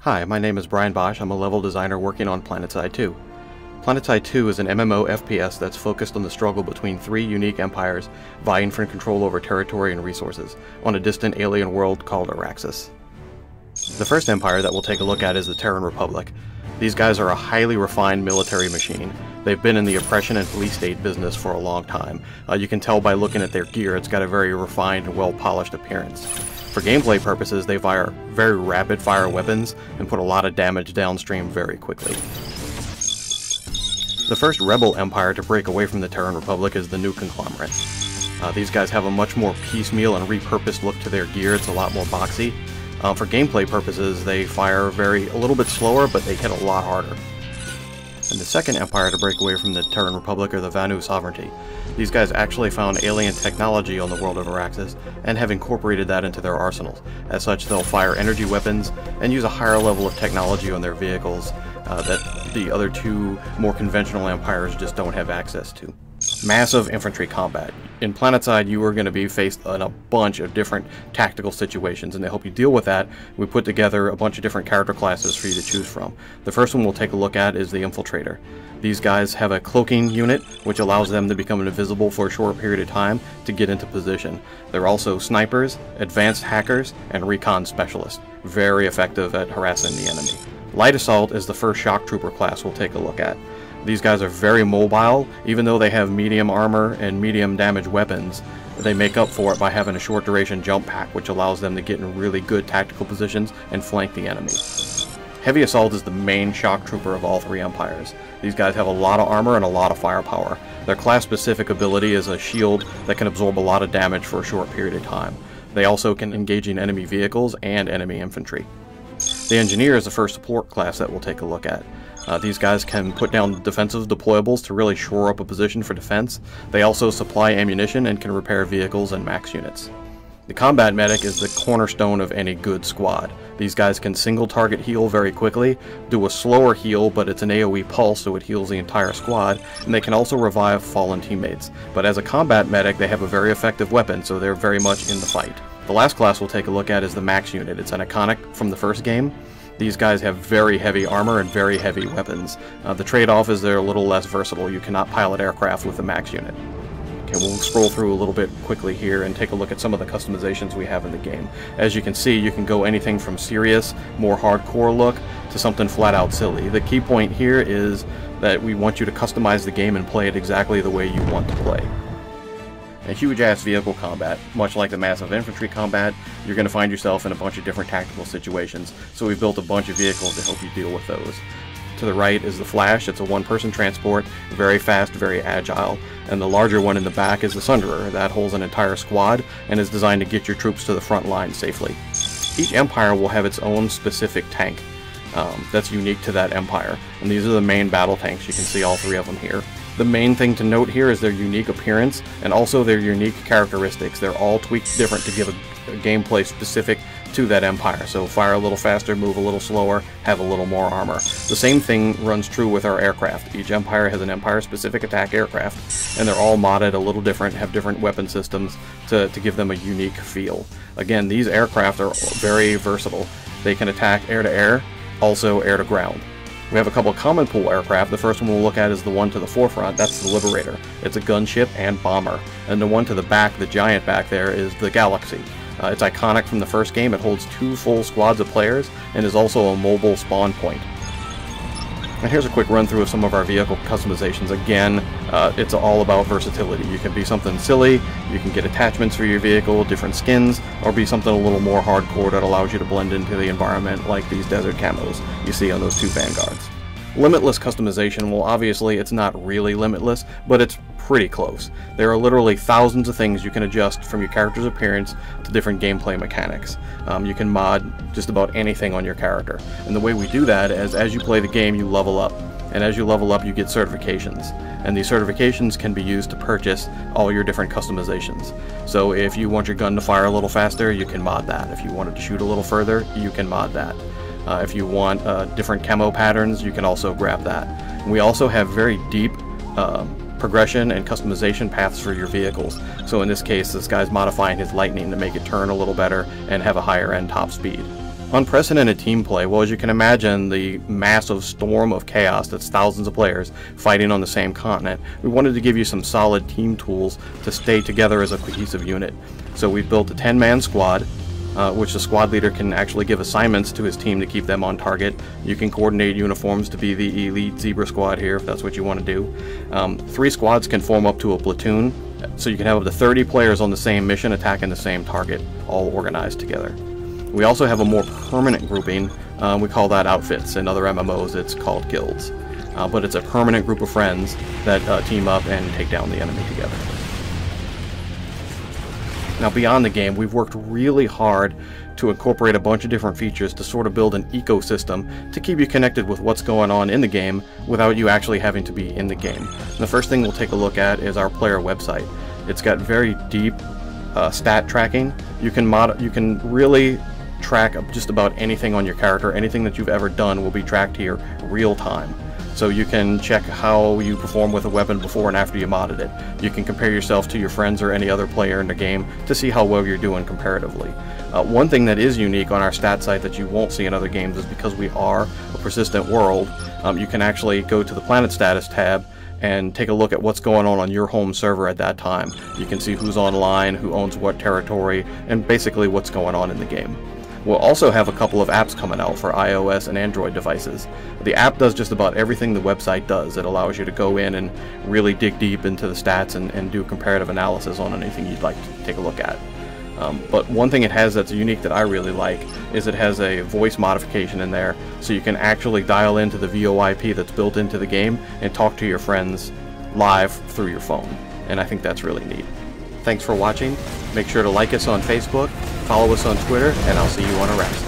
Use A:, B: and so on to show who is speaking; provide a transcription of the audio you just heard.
A: Hi, my name is Brian Bosch. I'm a level designer working on PlanetSide 2. PlanetSide 2 is an MMO FPS that's focused on the struggle between three unique empires vying for control over territory and resources on a distant alien world called Araxis. The first empire that we'll take a look at is the Terran Republic. These guys are a highly refined military machine. They've been in the oppression and police state business for a long time. You can tell by looking at their gear, it's got a very refined and well-polished appearance. For gameplay purposes, they fire very rapid-fire weapons and put a lot of damage downstream very quickly. The first rebel empire to break away from the Terran Republic is the New Conglomerate. These guys have a much more piecemeal and repurposed look to their gear. It's a lot more boxy. For gameplay purposes, they fire a little bit slower, but they hit a lot harder. And the second empire to break away from the Terran Republic are the Vanu Sovereignty. These guys actually found alien technology on the world of Araxis and have incorporated that into their arsenals. As such, they'll fire energy weapons and use a higher level of technology on their vehicles that the other two more conventional empires just don't have access to. Massive infantry combat. In PlanetSide, you are going to be faced in a bunch of different tactical situations, and to help you deal with that, we put together a bunch of different character classes for you to choose from. The first one we'll take a look at is the Infiltrator. These guys have a cloaking unit, which allows them to become invisible for a short period of time to get into position. They're also snipers, advanced hackers, and recon specialists. Very effective at harassing the enemy. Light Assault is the first shock trooper class we'll take a look at. These guys are very mobile. Even though they have medium armor and medium damage weapons, they make up for it by having a short duration jump pack, which allows them to get in really good tactical positions and flank the enemy. Heavy Assault is the main shock trooper of all three empires. These guys have a lot of armor and a lot of firepower. Their class-specific ability is a shield that can absorb a lot of damage for a short period of time. They also can engage in enemy vehicles and enemy infantry. The Engineer is the first support class that we'll take a look at. These guys can put down defensive deployables to really shore up a position for defense. They also supply ammunition and can repair vehicles and max units. The Combat Medic is the cornerstone of any good squad. These guys can single target heal very quickly, do a slower heal, but it's an AoE pulse, so it heals the entire squad, and they can also revive fallen teammates. But as a Combat Medic, they have a very effective weapon, so they're very much in the fight. The last class we'll take a look at is the Max Unit. It's an iconic from the first game. These guys have very heavy armor and very heavy weapons. The trade-off is they're a little less versatile. You cannot pilot aircraft with the Max Unit. Okay, we'll scroll through a little bit quickly here and take a look at some of the customizations we have in the game. As you can see, you can go anything from serious, more hardcore look, to something flat-out silly. The key point here is that we want you to customize the game and play it exactly the way you want to play. A huge-ass vehicle combat. Much like the massive infantry combat, you're going to find yourself in a bunch of different tactical situations, so we've built a bunch of vehicles to help you deal with those. To the right is the Flash. It's a one-person transport, very fast, very agile, and the larger one in the back is the Sunderer. That holds an entire squad and is designed to get your troops to the front line safely. Each empire will have its own specific tank that's unique to that empire, and these are the main battle tanks. You can see all three of them here. The main thing to note here is their unique appearance and also their unique characteristics. They're all tweaked different to give a gameplay specific to that empire. So fire a little faster, move a little slower, have a little more armor. The same thing runs true with our aircraft. Each empire has an empire-specific attack aircraft, and they're all modded a little different, have different weapon systems to give them a unique feel. Again, these aircraft are very versatile. They can attack air-to-air, also air-to-ground. We have a couple of common pool aircraft. The first one we'll look at is the one to the forefront. That's the Liberator. It's a gunship and bomber. And the one to the back, the giant back there, is the Galaxy. It's iconic from the first game. It holds 2 full squads of players and is also a mobile spawn point. And here's a quick run through of some of our vehicle customizations. Again, it's all about versatility. You can be something silly, you can get attachments for your vehicle, different skins, or be something a little more hardcore that allows you to blend into the environment like these desert camos you see on those 2 Vanguards. Limitless customization, well, obviously it's not really limitless, but it's pretty close. There are literally thousands of things you can adjust from your character's appearance to different gameplay mechanics. You can mod just about anything on your character. And the way we do that is as you play the game, you level up. And as you level up, you get certifications. And these certifications can be used to purchase all your different customizations. So if you want your gun to fire a little faster, you can mod that. If you want it to shoot a little further, you can mod that. If you want different camo patterns, you can also grab that. And we also have very deep progression and customization paths for your vehicles. So in this case, this guy's modifying his Lightning to make it turn a little better and have a higher end top speed. Unprecedented team play. Well, as you can imagine, the massive storm of chaos that's thousands of players fighting on the same continent, we wanted to give you some solid team tools to stay together as a cohesive unit. So we built a 10-man squad, which the squad leader can actually give assignments to his team to keep them on target. You can coordinate uniforms to be the elite Zebra squad here if that's what you want to do. 3 squads can form up to a platoon, so you can have up to 30 players on the same mission attacking the same target, all organized together. We also have a more permanent grouping. We call that outfits. In other MMOs it's called guilds. But it's a permanent group of friends that team up and take down the enemy together. Now beyond the game, we've worked really hard to incorporate a bunch of different features to sort of build an ecosystem to keep you connected with what's going on in the game without you actually having to be in the game. The first thing we'll take a look at is our player website. It's got very deep stat tracking. You can really track just about anything on your character. Anything that you've ever done will be tracked here real time. So you can check how you perform with a weapon before and after you modded it. You can compare yourself to your friends or any other player in the game to see how well you're doing comparatively. One thing that is unique on our stat site that you won't see in other games is because we are a persistent world, you can actually go to the Planet Status tab and take a look at what's going on your home server at that time. You can see who's online, who owns what territory, and basically what's going on in the game. We'll also have a couple of apps coming out for iOS and Android devices. The app does just about everything the website does. It allows you to go in and really dig deep into the stats and do comparative analysis on anything you'd like to take a look at. But one thing it has that's unique that I really like is it has a voice modification in there, so you can actually dial into the VoIP that's built into the game and talk to your friends live through your phone. And I think that's really neat. Thanks for watching. Make sure to like us on Facebook, follow us on Twitter, and I'll see you on a rest.